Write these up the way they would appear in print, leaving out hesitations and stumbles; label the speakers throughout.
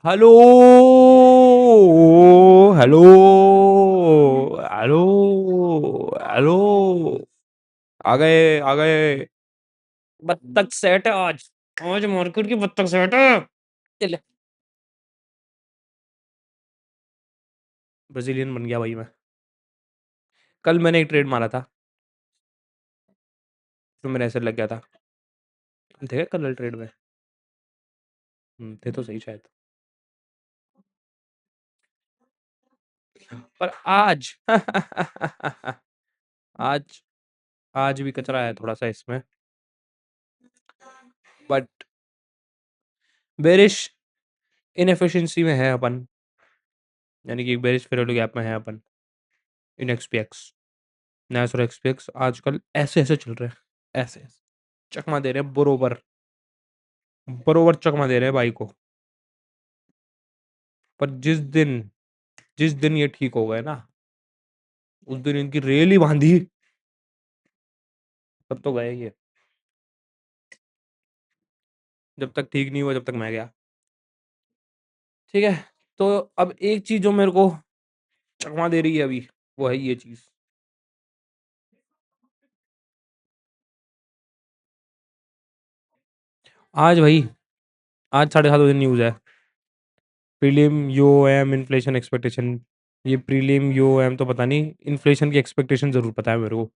Speaker 1: Hello hello hello hello. आ गए आ गए। बत्तख सेट है आज। आज मार्केट की बत्तख सेट है। चले। ब्राजीलियन बन गया भाई मैं। कल मैंने एक ट्रेड मारा था तो मेरा ऐसे लग गया था। तुम थे कल ट्रेड में? थे तो सही शायद। पर आज आज आज भी कचरा है थोड़ा सा इसमें। बट बेरिश इनएफिशिएंसी में है अपन। यानी कि बेरिश फेरोलो गैप में है अपन। इन एक्सपीएक्स नैस और एक्सपीएक्स आजकल ऐसे ऐसे चल रहे हैं। ऐसे ऐसे चकमा दे रहे हैं बरोबर। बरोबर चकमा दे रहे हैं भाई को। पर जिस दिन ये ठीक हो गए ना, उस दिन इनकी रेल ही बांधी। तब तो गए ये। जब तक ठीक नहीं हुआ जब तक मैं गया। ठीक है। तो अब एक चीज जो मेरे को चकमा दे रही है अभी, वो है ये चीज। आज भाई, आज 7:30 बजे न्यूज है। Prelim UOM inflation expectation. ये प्रीलिम यूओएम तो पता नहीं, इन्फ्लेशन की एक्सपेक्टेशन जरूर पता है मेरे को।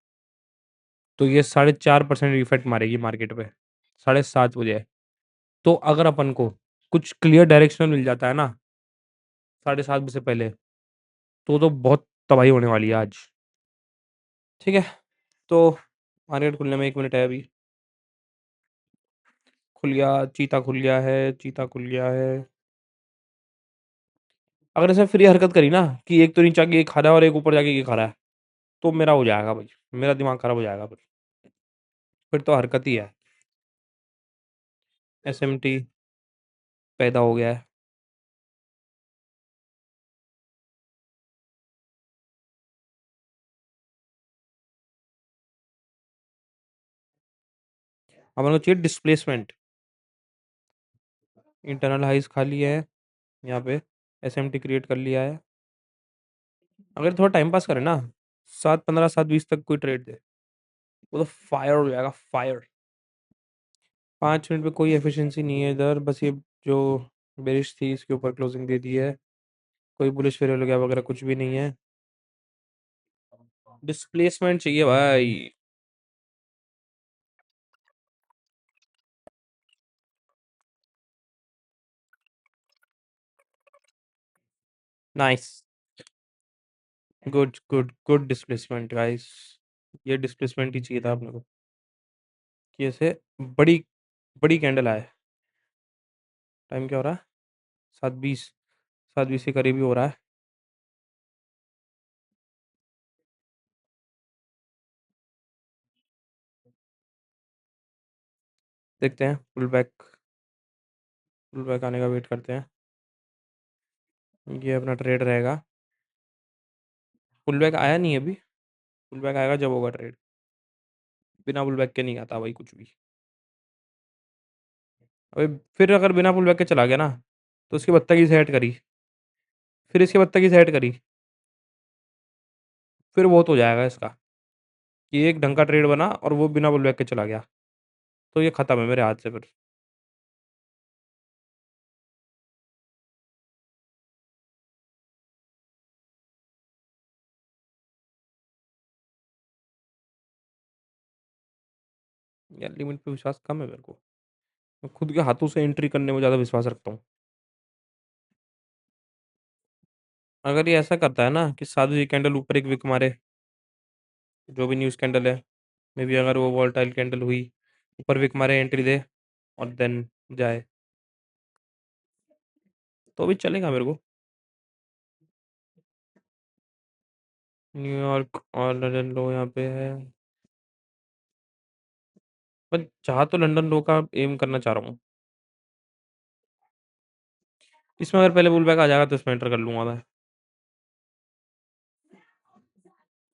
Speaker 1: तो ये 4.5% इफेक्ट मारेगी मार्केट पे। 7:30 बजे है। तो अगर अपन को कुछ क्लियर डायरेक्शन मिल जाता है ना 7:30 बजे से पहले, तो बहुत तबाही होने वाली है आज। ठीक है। तो मार्केट खुलने में 1 मिनट है अभी। खुल गया। चीता खुल गया है। चीता खुल गया है। अगर ऐसे फ्री हरकत करी ना कि एक तो नीचे आके ये खा रहा है और एक ऊपर जाके ये खा रहा है, तो मेरा हो जाएगा भाई। मेरा दिमाग खराब हो जाएगा फिर तो हरकत ही है। एसएमटी पैदा हो गया है। अपन को चाहिए डिस्प्लेसमेंट। इंटरनल हाइज खा लिया है यहाँ पे। एसएमटी क्रिएट कर लिया है। अगर थोड़ा टाइम पास करे ना, 7:15 7:20 तक कोई ट्रेड दे, वो तो फायर हो जाएगा फायर। 5 मिनट पे कोई एफिशिएंसी नहीं है इधर, बस ये जो बेरिश थी इसके ऊपर क्लोजिंग दे दी है। कोई बुलिश फेयर वगैरह वगैरह कुछ भी नहीं है। डिस्प्लेसमेंट चाहिए भाई। Nice. Good good good displacement guys. ये डिस्प्लेसमेंट ही चाहिए था अपने को, कि ऐसे बड़ी बड़ी कैंडल आए। टाइम क्या हो रहा है? 7:20। 7:20 के करीब ही हो रहा है। देखते हैं पुल बैक आने का वेट करते हैं। ये अपना ट्रेड रहेगा। पुल बैक आया नहीं अभी। पुल बैक आएगा जब होगा ट्रेड। बिना पुल बैक के नहीं आता भाई कुछ भी। अबे फिर अगर बिना पुल बैक के चला गया ना, तो उसकी बत्तखी से ऐड करी, फिर इसके बत्तखी से ऐड करी, फिर बहुत हो जाएगा इसका। कि एक ढंग का ट्रेड बना और वो बिना पुल बैक के चला गया, तो ये खत्म है मेरे हाथ से फिर। यार लिमिट पे विश्वास कम है मेरे को। मैं खुद के हाथों से एंट्री करने में ज़्यादा विश्वास रखता हूँ। अगर ये ऐसा करता है ना कि साधु जी कैंडल ऊपर एक विक मारे, जो भी न्यूज़ कैंडल है, मे बी अगर वो वॉल्टाइल कैंडल हुई, ऊपर विक मारे एंट्री दे और देन जाए, तो भी चलेगा मेरे को। न्यूयॉर्क और लंदन लो यहाँ पे है। पर चाह तो लंदन लो का एम करना चाह रहा हूँ। इसमें अगर पहले पुल बैक आ जाएगा तो इसमें एंटर कर लूंगा मैं।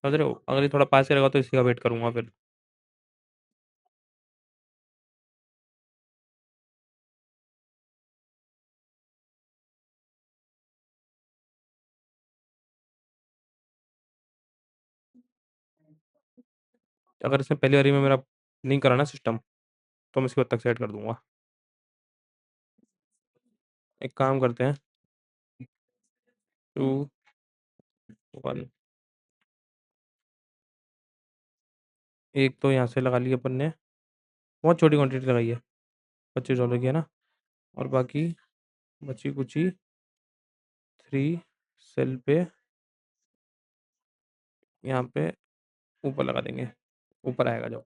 Speaker 1: समझ रहे हो? अगर ये थोड़ा पास करेगा तो इसी का वेट करूंगा फिर। अगर इसने पहली बारी में मेरा नहीं करा ना सिस्टम, तो मैं इसके बाद तक सेट कर दूंगा। एक काम करते हैं, 2 1। एक तो यहाँ से लगा लिया अपन ने, बहुत छोटी क्वांटिटी लगाई है, $25 की है ना। और बाकी बची कुची 3 सेल पे यहाँ पे ऊपर लगा देंगे, ऊपर आएगा जो।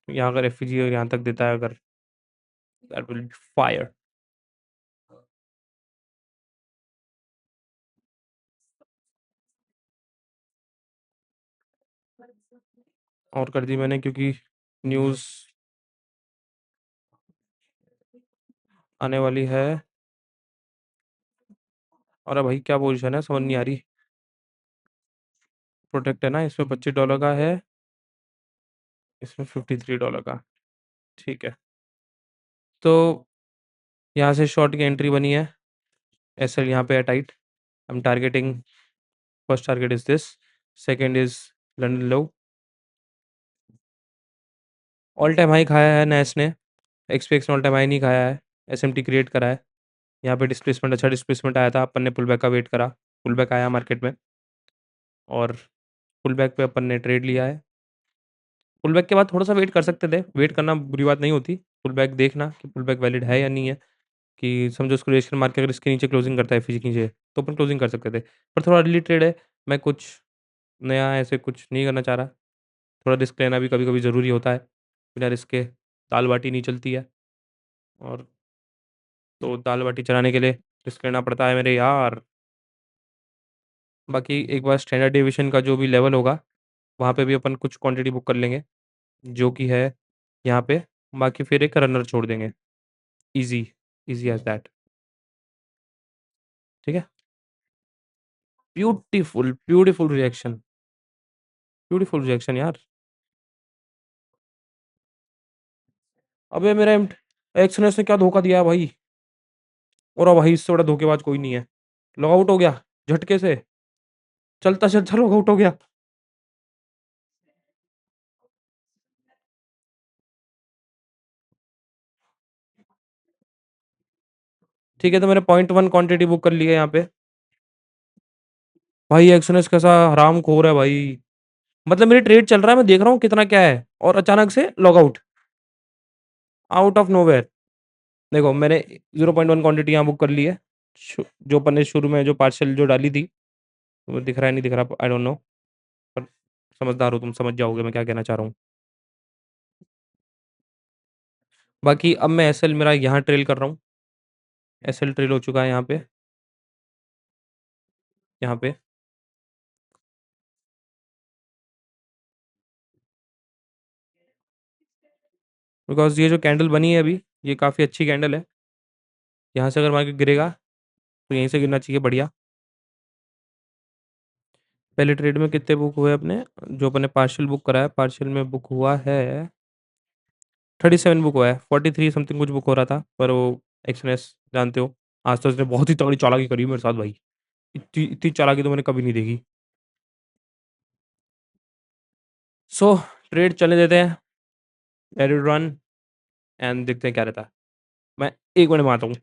Speaker 1: यहाँ अगर एफजी और यहाँ तक देता है अगर, दैट विल फायर। और कर दी मैंने क्योंकि न्यूज़ आने वाली है। और भाई क्या पोजीशन है समझ नहीं आ रही। प्रोटेक्ट है ना, इसमें $25 का है, इसमें $53 का। ठीक है, तो यहाँ से शॉर्ट की एंट्री बनी है। एसएल यहाँ पे है tight. I am targeting, first target is this, second is London low. All time high खाया है नैस ने, एक्सपेक्स ने ऑल टाइम हाई नहीं खाया है, एसएमटी क्रिएट करा है। यहाँ पे डिस्प्लेसमेंट, अच्छा डिस्प्लेसमेंट आया था, अपन ने पुल बैक का वेट करा, पुल बैक आया मार्केट में, और पुल बैक पे अपन ने ट्रेड लिया है। पुल बैक के बाद थोड़ा सा वेट कर सकते थे, वेट करना बुरी बात नहीं होती, पुल बैक देखना कि पुल बैक वैलिड है या नहीं है। कि समझो उसको रेजिस्टर मार के अगर इसके नीचे क्लोजिंग करता है फिजी के नीचे, तो अपन क्लोजिंग कर सकते थे, पर थोड़ा अर्ली ट्रेड है। मैं कुछ नया ऐसे कुछ नहीं करना चाह रहा। थोड़ा रिस्क लेना भी कभी कभी ज़रूरी होता है, बिना रिस्क के दाल बाटी नहीं चलती है। और तो दाल बाटी चलाने के लिए रिस्क लेना पड़ता है मेरे यार। बाकी एक बार स्टैंडर्ड डेविएशन का जो भी लेवल होगा, वहाँ पे भी अपन कुछ क्वांटिटी बुक कर लेंगे, जो कि है यहाँ पे। बाकी फिर एक रनर छोड़ देंगे, इजी, इजी एज दैट। ठीक है, beautiful beautiful reaction, beautiful reaction यार। अबे मेरा एक्सनेस ने क्या धोखा दिया है भाई। और भाई इससे बड़ा धोखेबाज कोई नहीं है। लॉगआउट हो गया झटके से, चलता चलता लॉगआउट हो गया। ठीक है, तो मैंने 0.1 क्वांटिटी बुक कर ली है यहाँ पे। भाई एक्सनेस कैसा हराम खोर है भाई। मतलब मेरी ट्रेड चल रहा है, मैं देख रहा हूँ कितना क्या है, और अचानक से लॉगआउट, आउट ऑफ नोवेयर। देखो मैंने 0.1 क्वांटिटी यहाँ बुक कर ली है, जो अपन ने शुरू में जो पार्शियल जो डाली थी, वो दिख रहा है नहीं दिख रहा आई डोंट नो, पर समझदार हो तुम, समझ जाओगे मैं क्या कहना चाह रहा हूँ। बाकी अब मैं एसएल मेरा यहाँ ट्रेल कर रहा हूँ, एसएल ट्रेल हो चुका है यहाँ पे, यहाँ पे। बिकॉज ये जो कैंडल बनी है अभी, ये काफ़ी अच्छी कैंडल है। यहाँ से अगर मार्केट गिरेगा तो यहीं से गिरना चाहिए, बढ़िया। पहले ट्रेड में कितने बुक हुए अपने, जो अपने पार्शियल बुक करा है, पार्शियल में बुक हुआ है 37 बुक हुआ है, 43 समथिंग कुछ बुक हो रहा था, पर वो एक्सनेस जानते हो, आज तो उसने बहुत ही तगड़ी चालाकी करी मेरे साथ भाई। इतनी इतनी चालाकी तो मैंने कभी नहीं देखी। सो ट्रेड चलने देते हैं, लेट इट रन, एंड देखते हैं क्या रहता है। मैं 1 मिनट में आता हूँ।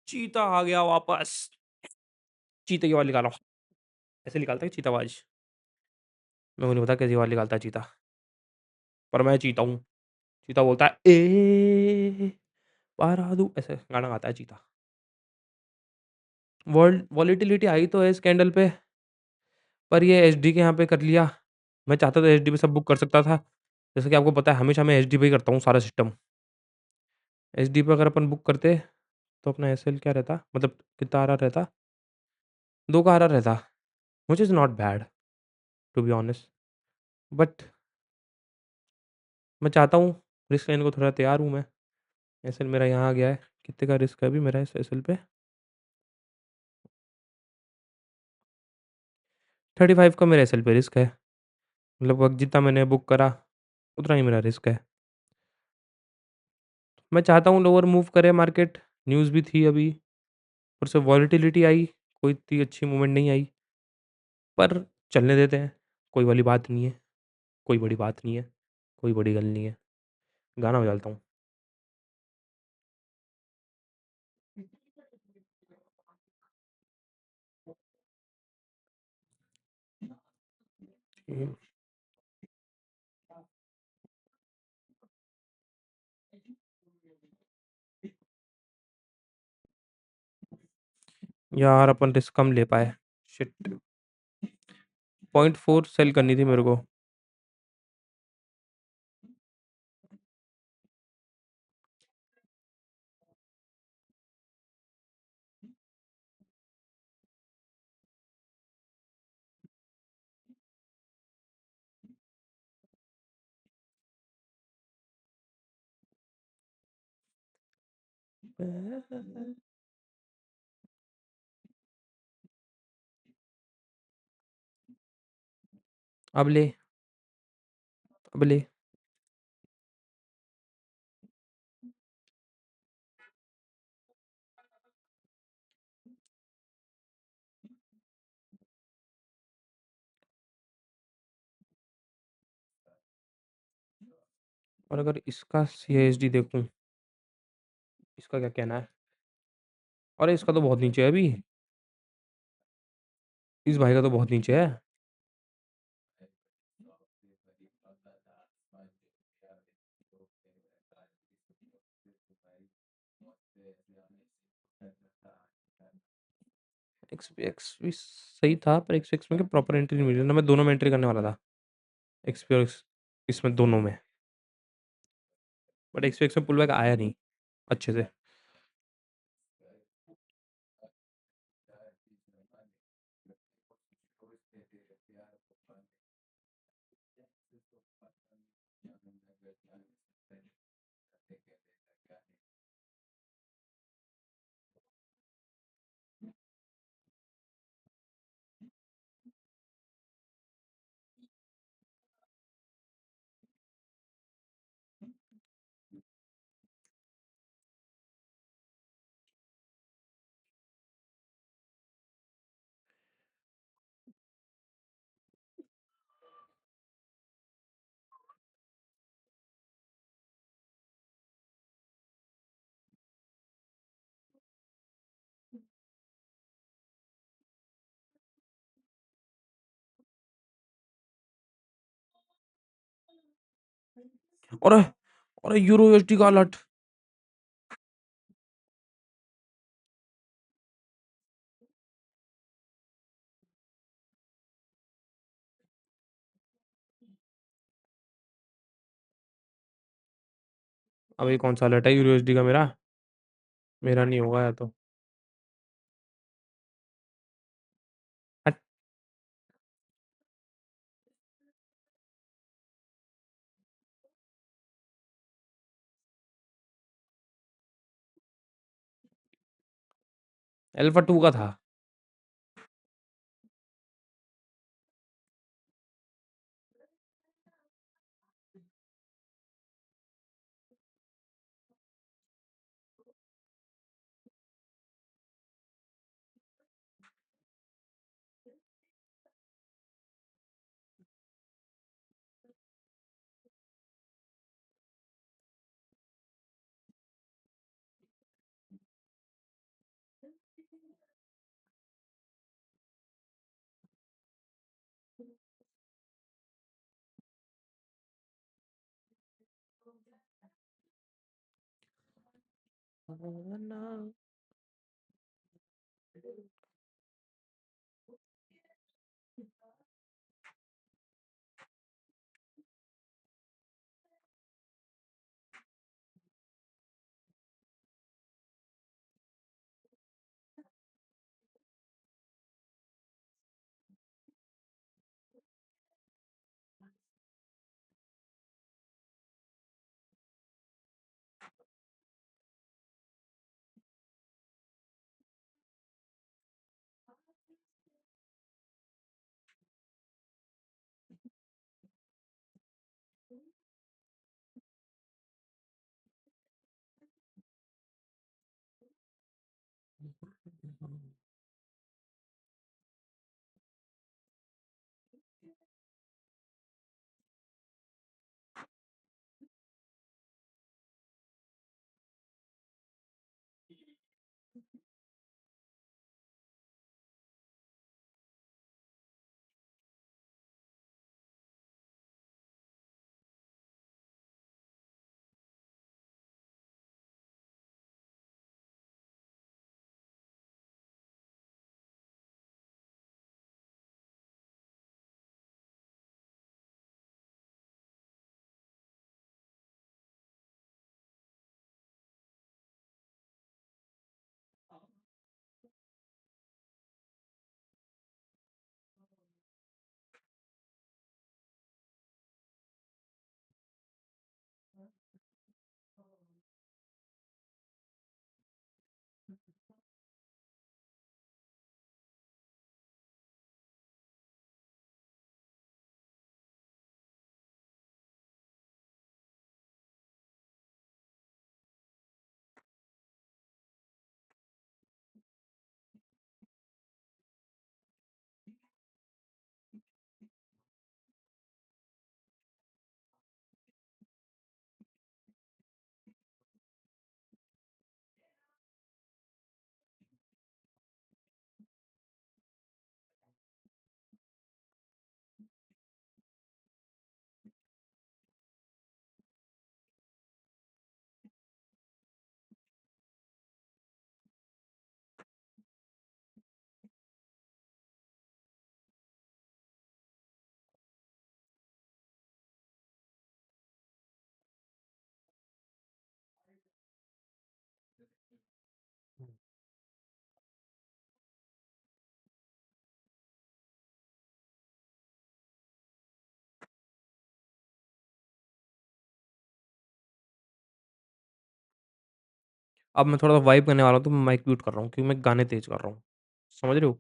Speaker 1: चीता आ गया वापस। चीते की आवाज़ निकालो। ऐसे निकालता है चीता आवाज़। मेरे को नहीं पता कैसी आवाज़ निकालता है चीता। पर मैं चीता हूँ। चीता बोलता है बाहर आ दूँ, ऐसे गाना गाता है चीता। वर्ल्ड वॉलेटिलिटी आई तो है इस कैंडल पे, पर ये एचडी के यहाँ पे कर लिया। मैं चाहता तो एचडी पे सब बुक कर सकता था। जैसे कि आपको पता है हमेशा मैं एचडी पे ही करता हूँ सारा सिस्टम। एचडी पे अगर अपन बुक करते तो अपना एसएल क्या रहता, मतलब कितना आ रहा रहता, 2 का आ रहा रहता, which is not bad to be honest. But मैं चाहता हूँ रिस्क लेने को, थोड़ा तैयार हूँ मैं। एसएल मेरा यहाँ आ गया है। कितने का रिस्क है अभी मेरा इस एसएल पे? 35 का मेरा एसएल पे रिस्क है। लगभग जितना मैंने बुक करा उतना ही मेरा रिस्क है। मैं चाहता हूँ लोअर मूव करे मार्केट। न्यूज़ भी थी अभी, ऊपर से वॉलेटिलिटी आई, कोई इतनी अच्छी मूवमेंट नहीं आई। पर चलने देते हैं, कोई वाली बात नहीं है, कोई बड़ी बात नहीं है, कोई बड़ी गल नहीं है। गाना बजाता हूँ। यार अपन रिस्क कम ले पाए। शिट। 0.4 सेल करनी थी मेरे को। अब ले, अब ले। और अगर इसका सीएसडी देखूं, इसका क्या कहना है? अरे इसका तो बहुत नीचे है अभी। इस भाई का तो बहुत नीचे है। एक्सपीएक्स भी सही था, पर एक्सपीएक्स में प्रॉपर एंट्री नहीं मिली ना। मैं दोनों में एंट्री करने वाला था, एक्सपीएक्स इसमें दोनों में। बट एक्सपीएक्स में पुल बैक आया नहीं अच्छे से। अरे, अरे यूरो यूएसडी का अलर्ट। अभी कौन सा अलर्ट है यूरो यूएसडी का मेरा? मेरा नहीं होगा या तो। हट। अल्फा 2 का था। अब मैं थोड़ा-सा वाइब करने वाला हूँ, तो मैं माइक म्यूट कर रहा हूँ क्योंकि मैं गाने तेज़ कर रहा हूँ। समझ रहे हो?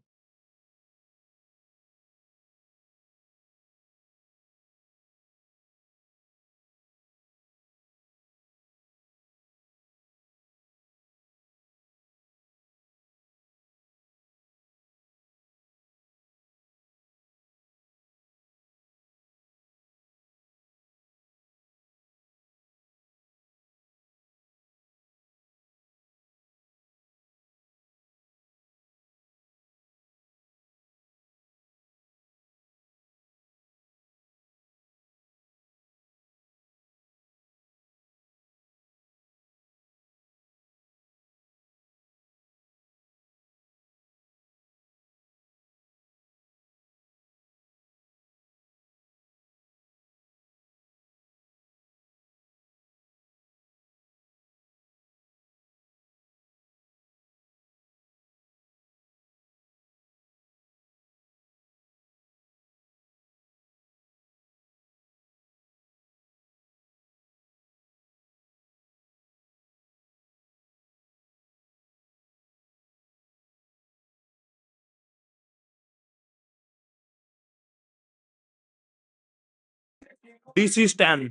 Speaker 1: DC stand.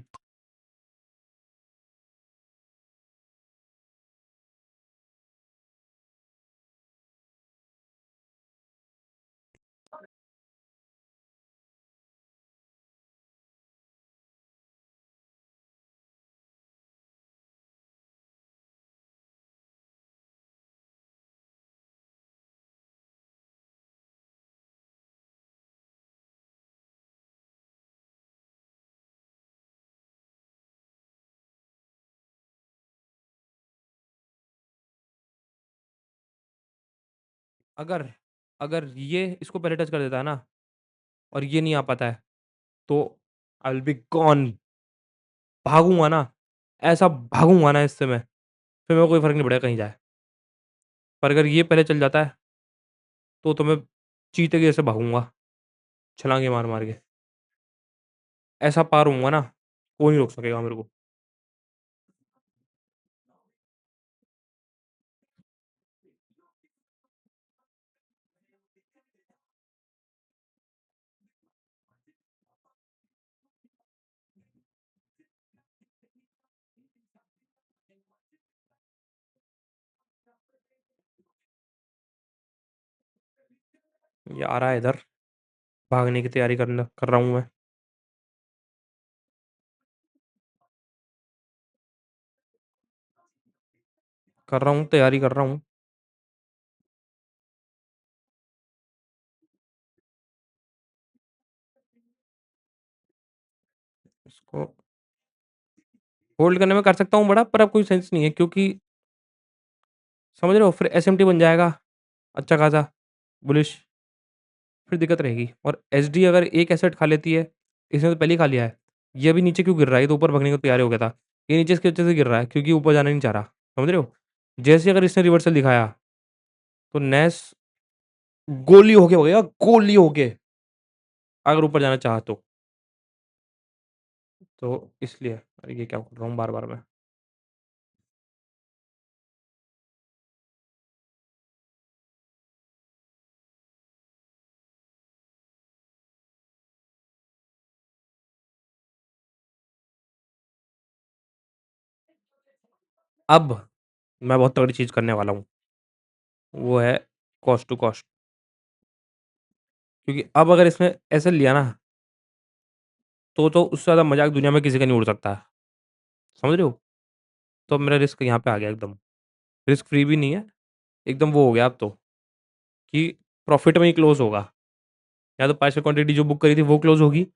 Speaker 1: अगर अगर ये इसको पहले टच कर देता है ना और ये नहीं आ पाता है, तो आई विल बी गॉन। भागूँगा ना, ऐसा भागूँगा ना इससे मैं, फिर मेरे को कोई फ़र्क नहीं पड़ेगा कहीं जाए। पर अगर ये पहले चल जाता है, तो मैं चीते के जैसे भागूँगा, छलांगे मार-मार के। ऐसा पार होऊँगा ना, कोई नहीं रोक सकेगा मेरे को। ये आ रहा है इधर, भागने की तैयारी कर रहा हूँ मैं। कर रहा हूँ, तैयारी कर रहा हूँ। इसको होल्ड करने में कर सकता हूँ बड़ा, पर अब कोई सेंस नहीं है क्योंकि समझ रहे हो? फिर एसएमटी बन जाएगा अच्छा खासा, बुलिश, फिर दिक्कत रहेगी। और एसडी अगर एक एसेट खा लेती है, इसने तो पहले ही खा लिया है। ये अभी नीचे क्यों गिर रहा है? ये तो ऊपर भागने को तैयार हो गया था। ये नीचे इसकी वजह से गिर रहा है क्योंकि ऊपर जाना नहीं चाह रहा। समझ रहे हो? जैसे ही अगर इसने रिवर्सल दिखाया, तो नेस गोली होके भगेगा, गोली होके, अगर ऊपर जाना चाहा तो। तो इसलिए अरे ये क्या कर रहा हूँ बार-बार मैं। अब मैं बहुत तगड़ी चीज़ करने वाला हूँ, वो है कॉस्ट टू कॉस्ट। क्योंकि अब अगर इसने ऐसे लिया ना, तो उससे ज़्यादा मज़ाक दुनिया में किसी का नहीं उड़ सकता है। समझ रहे हो? तो अब मेरा रिस्क यहाँ पे आ गया एकदम। रिस्क फ्री भी नहीं है, एकदम वो हो गया अब तो, कि प्रॉफ़िट में ही क्लोज़ होगा। या तो पार्शियल क्वांटिटी जो बुक करी थी वो क्लोज़ होगी,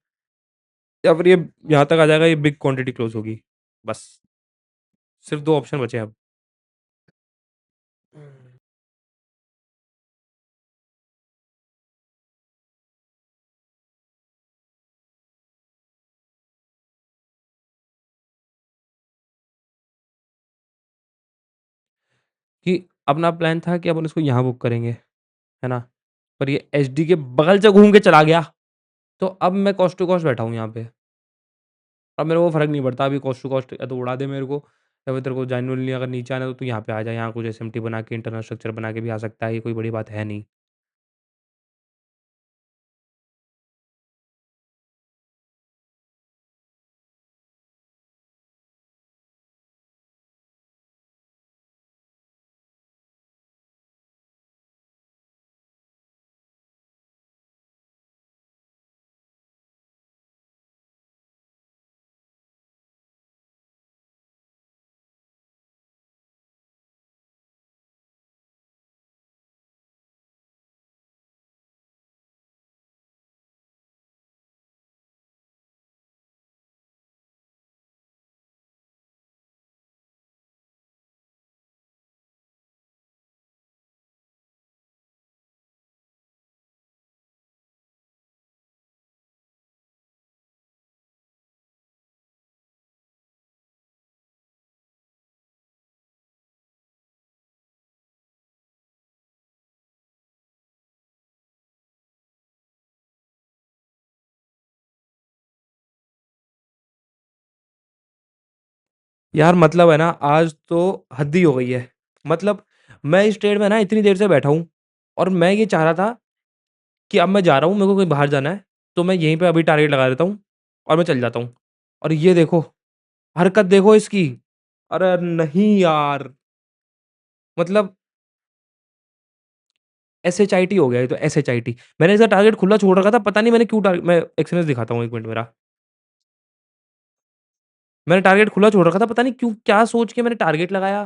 Speaker 1: या फिर ये यहाँ तक आ जाएगा, ये बिग क्वांटिटी क्लोज़ होगी। बस, सिर्फ़ 2 ऑप्शन बचे हैं अब। कि अपना प्लान था कि अपन इसको यहाँ बुक करेंगे, है ना? पर ये एचडी के बगल से घूम के चला गया, तो अब मैं कॉस्ट टू कॉस्ट बैठा हूँ यहाँ पे। अब मेरे को फ़र्क नहीं पड़ता, अभी कॉस्ट टू कॉस्ट या तो उड़ा दे मेरे को, या फिर तेरे को जेन्युइनली अगर नीचे आना है तो तू यहाँ पे आ जा, यहाँ कुछ एसएमटी बना के इंटरनल स्ट्रक्चर बना के भी आ सकता है, ये कोई बड़ी बात है नहीं। यार मतलब है ना, आज तो हद ही हो गई है। मतलब मैं इस ट्रेड में ना इतनी देर से बैठा हूँ, और मैं ये चाह रहा था कि अब मैं जा रहा हूँ, मेरे को कहीं बाहर जाना है, तो मैं यहीं पे अभी टारगेट लगा देता हूँ और मैं चल जाता हूँ। और ये देखो, हरकत देखो इसकी। अरे नहीं यार, मतलब एसएचआईटी हो गया ये तो, एसएचआईटी। मैंने इसका टारगेट खुला छोड़ रखा था, पता नहीं मैंने क्यों टारगेट, मैं एक्सपीरियंस दिखाता हूँ 1 मिनट मेरा। मैंने टारगेट खुला छोड़ रखा था, पता नहीं क्यों, क्या सोच के मैंने टारगेट लगाया,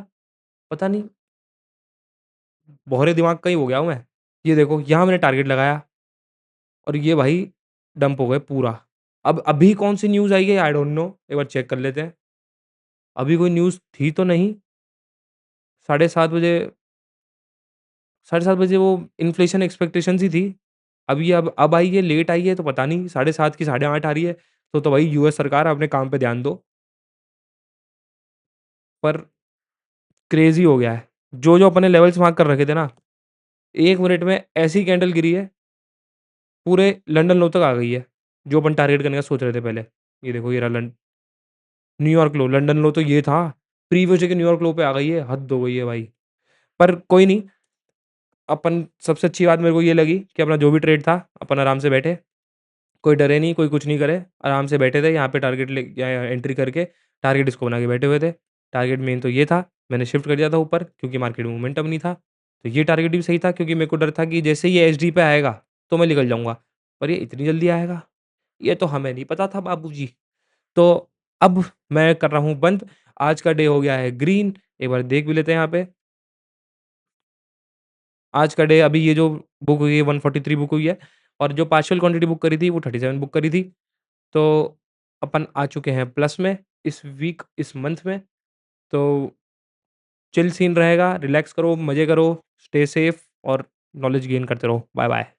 Speaker 1: पता नहीं, भौरे दिमाग का ही हो गया हूँ मैं। ये देखो, यहाँ मैंने टारगेट लगाया और ये भाई डंप हो गए पूरा। अब अभी कौन-सी न्यूज़ आई है आई डोंट नो, एक बार चेक कर लेते हैं। अभी कोई न्यूज़ थी तो नहीं, 7:30 बजे साढ़े 7 बजे वो इन्फ्लेशन एक्सपेक्टेशंस ही थी। अब आई है, लेट आई है तो पता नहीं, साढ़े 7 की साढ़े 8 आ रही है, तो भाई यूएस सरकार अपने काम पे ध्यान दो। पर क्रेज़ी हो गया है। जो अपने लेवल्स मार्क कर रखे थे ना, 1 मिनट में ऐसी कैंडल गिरी है, पूरे लंदन लो तक आ गई है, जो अपन टारगेट करने का सोच रहे थे पहले। ये देखो, ये रहा न्यूयॉर्क लो, लंदन लो तो ये था, प्रीवियस डे के न्यूयॉर्क लो पे आ गई है, हद हो गई है भाई। पर कोई नहीं, अपन सबसे अच्छी बात मेरे को ये लगी कि अपना जो भी ट्रेड था, अपन आराम से बैठे, कोई डरे नहीं, कोई कुछ नहीं करे, आराम से बैठे थे यहाँ पे टारगेट ले या एंट्री करके, टारगेट इसको बना के बैठे हुए थे। टारगेट मेन तो ये था, मैंने शिफ्ट कर दिया था ऊपर क्योंकि मार्केट में मोमेंटम नहीं था। तो ये टारगेट भी सही था क्योंकि मेरे को डर था कि जैसे ही ये एसडी पे आएगा, तो मैं निकल जाऊँगा। पर ये इतनी जल्दी आएगा, ये तो हमें नहीं पता था बाबूजी। तो अब मैं कर रहा हूँ बंद, आज का डे हो गया है ग्रीन, एक बार देख भी लेते हैं यहाँ पे। आज का डे अभी ये जो बुक हुई है 143 बुक हुई है, और जो पार्शियल क्वांटिटी बुक करी थी वो 37 बुक करी थी। तो अपन आ चुके हैं प्लस में इस वीक, इस मंथ में। तो चिल सीन रहेगा, रिलैक्स करो, मज़े करो, स्टे सेफ और नॉलेज गेन करते रहो। Bye bye.